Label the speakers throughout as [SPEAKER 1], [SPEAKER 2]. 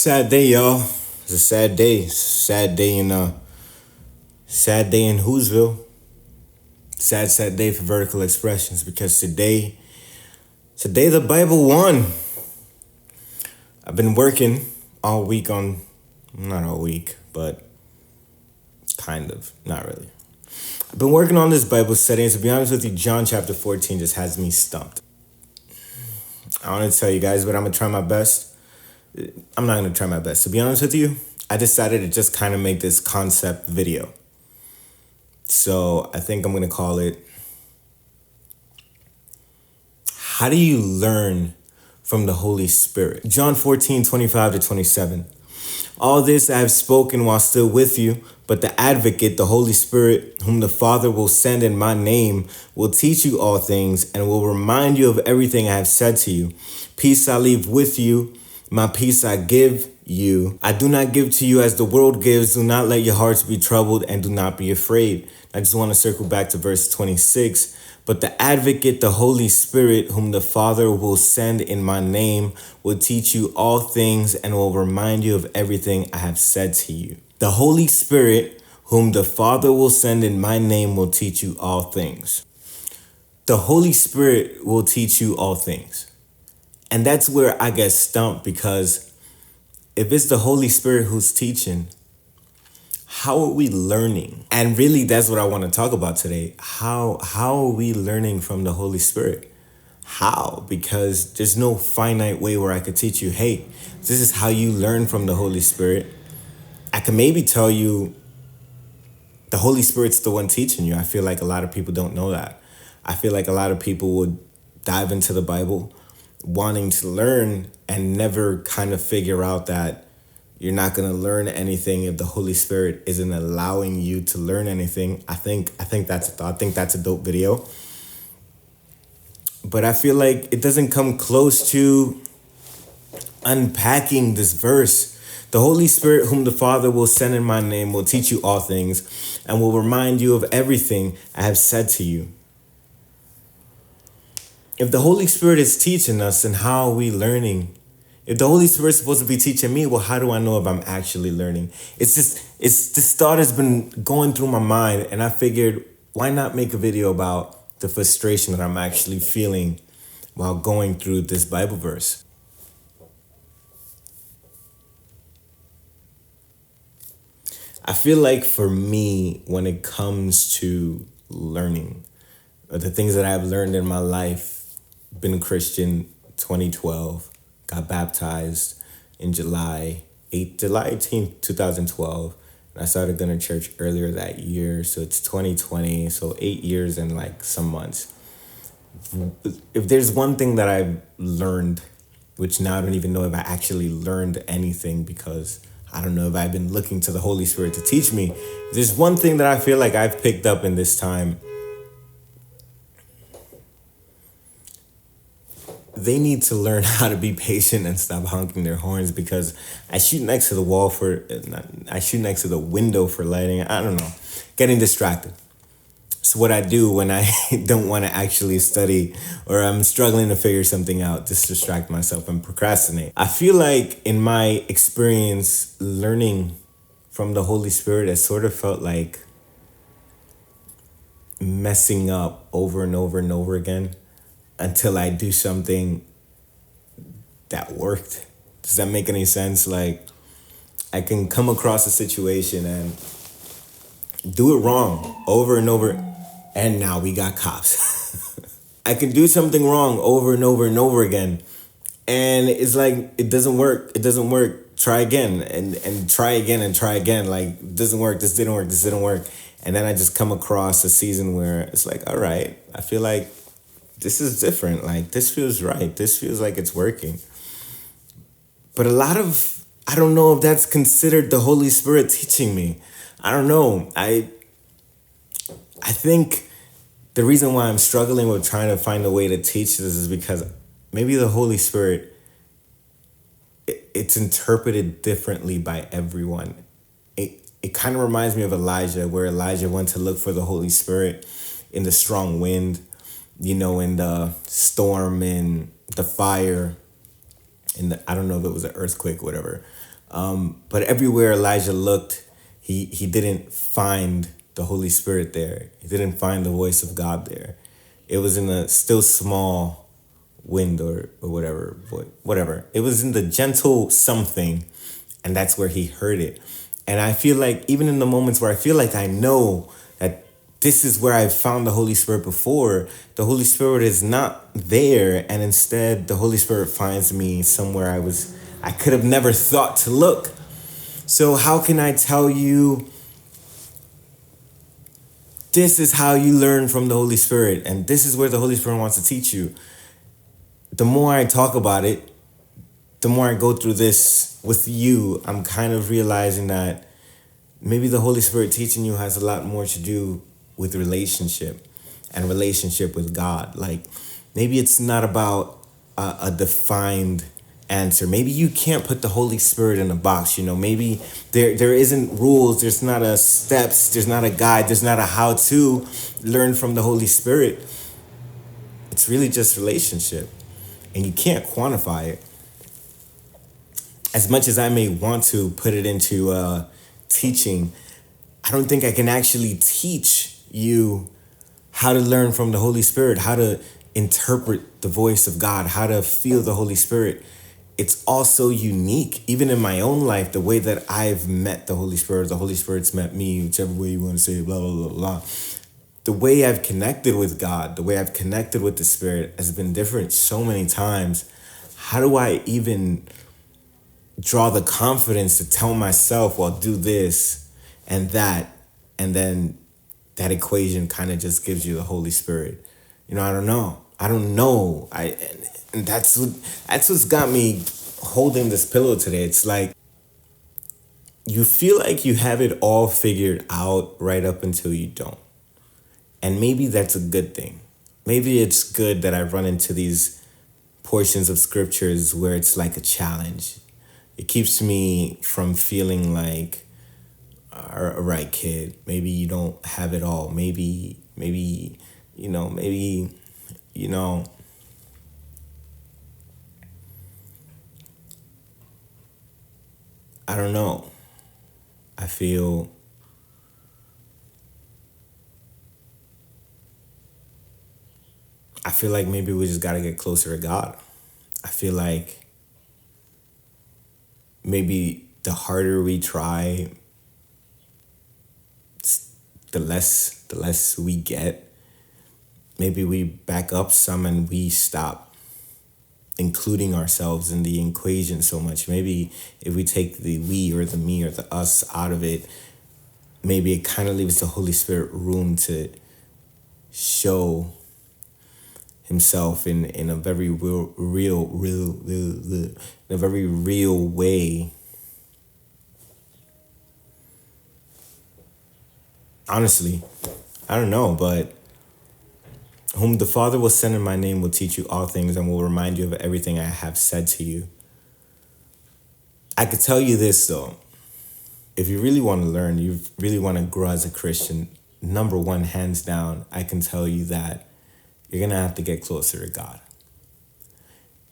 [SPEAKER 1] Sad day, y'all. It's a sad day. Sad day in Whoville. Sad day for vertical expressions because today the Bible won. I've been working all week on, not all week, but kind of, not really. I've been working on this Bible study, and to be honest with you, John chapter 14 just has me stumped. I want to tell you guys, but I'm going to try my best. I'm not going to try my best. To be honest with you, I decided to just kind of make this concept video. So I think I'm going to call it, how do you learn from the Holy Spirit? John 14:25-27. All this I have spoken while still with you, but the advocate, the Holy Spirit, whom the Father will send in my name, will teach you all things and will remind you of everything I have said to you. Peace I leave with you. My peace I give you. I do not give to you as the world gives. Do not let your hearts be troubled and do not be afraid. I just want to circle back to verse 26. But the advocate, the Holy Spirit, whom the Father will send in my name, will teach you all things and will remind you of everything I have said to you. The Holy Spirit, whom the Father will send in my name, will teach you all things. The Holy Spirit will teach you all things. And that's where I get stumped, because if it's the Holy Spirit who's teaching, how are we learning? And really, that's what I want to talk about today. How are we learning from the Holy Spirit? How? Because there's no finite way where I could teach you, hey, this is how you learn from the Holy Spirit. I can maybe tell you the Holy Spirit's the one teaching you. I feel like a lot of people don't know that. I feel like a lot of people would dive into the Bible wanting to learn and never kind of figure out that you're not going to learn anything if the Holy Spirit isn't allowing you to learn anything. I think that's a thought. I think that's a dope video. But I feel like it doesn't come close to unpacking this verse. The Holy Spirit, whom the Father will send in my name, will teach you all things and will remind you of everything I have said to you. If the Holy Spirit is teaching us, then how are we learning? If the Holy Spirit is supposed to be teaching me, well, how do I know if I'm actually learning? This thought has been going through my mind, and I figured, why not make a video about the frustration that I'm actually feeling while going through this Bible verse? I feel like for me, when it comes to learning, the things that I've learned in my life, been a Christian 2012, got baptized in July 18th, 2012. And I started going to church earlier that year. So it's 2020. So 8 years and like some months. If there's one thing that I've learned, which now I don't even know if I actually learned anything, because I don't know if I've been looking to the Holy Spirit to teach me. If there's one thing that I feel like I've picked up in this time, they need to learn how to be patient and stop honking their horns, because I shoot next to the window for lighting. I don't know, getting distracted. So what I do when I don't want to actually study or I'm struggling to figure something out, just distract myself and procrastinate. I feel like in my experience, learning from the Holy Spirit has sort of felt like messing up over and over and over again, until I do something that worked. Does that make any sense? Like, I can come across a situation and do it wrong over and over, and now we got cops. I can do something wrong over and over and over again, and it's like, it doesn't work. It doesn't work. Try again and try again and try again. Like, it doesn't work. This didn't work. This didn't work. And then I just come across a season where it's like, all right, I feel like this is different. Like, this feels right. This feels like it's working. But I don't know if that's considered the Holy Spirit teaching me. I don't know. I think the reason why I'm struggling with trying to find a way to teach this is because maybe the Holy Spirit, it's interpreted differently by everyone. It kind of reminds me of Elijah, where Elijah went to look for the Holy Spirit in the strong wind, in the storm, in the fire, I don't know if it was an earthquake, whatever. But everywhere Elijah looked, he didn't find the Holy Spirit there. He didn't find the voice of God there. It was in a still small wind or whatever, whatever. It was in the gentle something, and that's where he heard it. And I feel like even in the moments where I feel like I know that this is where I found the Holy Spirit before, the Holy Spirit is not there, and instead the Holy Spirit finds me somewhere I could have never thought to look. So how can I tell you this is how you learn from the Holy Spirit, and this is where the Holy Spirit wants to teach you? The more I talk about it, the more I go through this with you, I'm kind of realizing that maybe the Holy Spirit teaching you has a lot more to do with relationship and relationship with God. Like, maybe it's not about a defined answer. Maybe you can't put the Holy Spirit in a box. Maybe there isn't rules. There's not a steps. There's not a guide. There's not a how to learn from the Holy Spirit. It's really just relationship, and you can't quantify it. As much as I may want to put it into teaching, I don't think I can actually teach you how to learn from the Holy Spirit, how to interpret the voice of God, how to feel the Holy Spirit. It's also unique, even in my own life, the way that I've met the Holy Spirit's met me, whichever way you want to say it, blah, blah, blah, blah. The way I've connected with God, the way I've connected with the Spirit has been different so many times. How do I even draw the confidence to tell myself, well, do this and that, and then that equation kind of just gives you the Holy Spirit? I don't know. And that's what's got me holding this pillow today. It's like you feel like you have it all figured out right up until you don't. And maybe that's a good thing. Maybe it's good that I run into these portions of scriptures where it's like a challenge. It keeps me from feeling like, all right, kid, maybe you don't have it all. Maybe, I don't know. I feel like maybe we just got to get closer to God. I feel like maybe the harder we try, the less we get. Maybe we back up some and we stop including ourselves in the equation so much. Maybe if we take the we or the me or the us out of it, maybe it kind of leaves the Holy Spirit room to show himself in a very real in a very real way. Honestly, I don't know, but whom the Father will send in my name will teach you all things and will remind you of everything I have said to you. I could tell you this though. If you really want to learn, you really want to grow as a Christian, number one, hands down, I can tell you that you're going to have to get closer to God.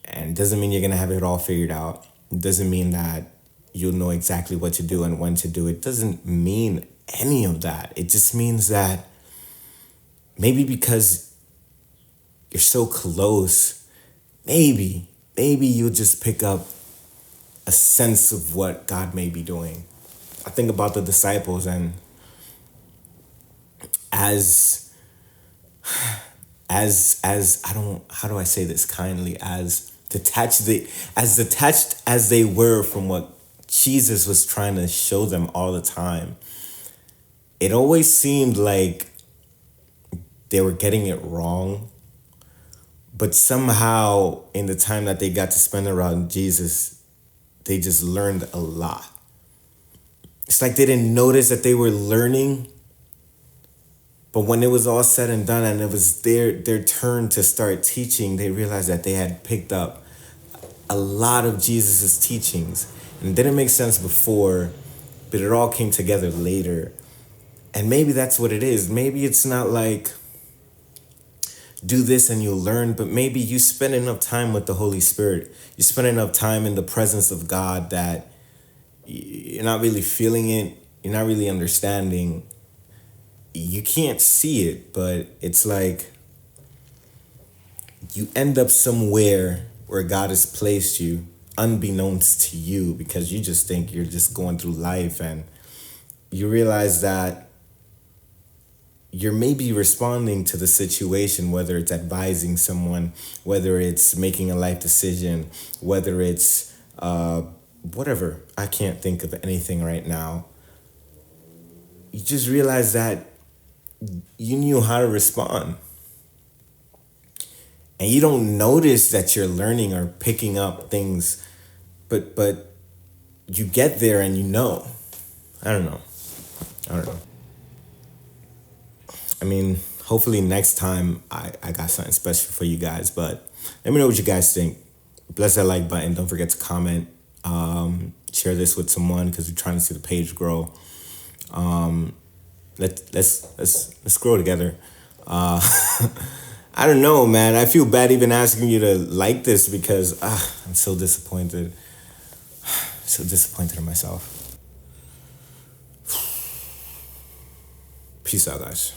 [SPEAKER 1] And it doesn't mean you're going to have it all figured out. It doesn't mean that you'll know exactly what to do and when to do it. It doesn't mean any of that. It just means that maybe because you're so close, maybe you'll just pick up a sense of what God may be doing. I think about the disciples, and as I don't, how do I say this kindly, as detached as they were from what Jesus was trying to show them all the time, it always seemed like they were getting it wrong. But somehow in the time that they got to spend around Jesus, they just learned a lot. It's like they didn't notice that they were learning. But when it was all said and done and it was their turn to start teaching, they realized that they had picked up a lot of Jesus's teachings. And it didn't make sense before, but it all came together later. And maybe that's what it is. Maybe it's not like do this and you'll learn, but maybe you spend enough time with the Holy Spirit. You spend enough time in the presence of God that you're not really feeling it, you're not really understanding, you can't see it, but it's like you end up somewhere where God has placed you unbeknownst to you, because you just think you're just going through life, and you realize that you're maybe responding to the situation, whether it's advising someone, whether it's making a life decision, whether it's whatever. I can't think of anything right now. You just realize that you knew how to respond. And you don't notice that you're learning or picking up things, but you get there and you know. I don't know. I don't know. I mean, hopefully next time I got something special for you guys, but let me know what you guys think. Press that like button. Don't forget to comment. Share this with someone, because we're trying to see the page grow. Let's grow together. I don't know, man. I feel bad even asking you to like this, because I'm so disappointed. So disappointed in myself. Peace out, guys.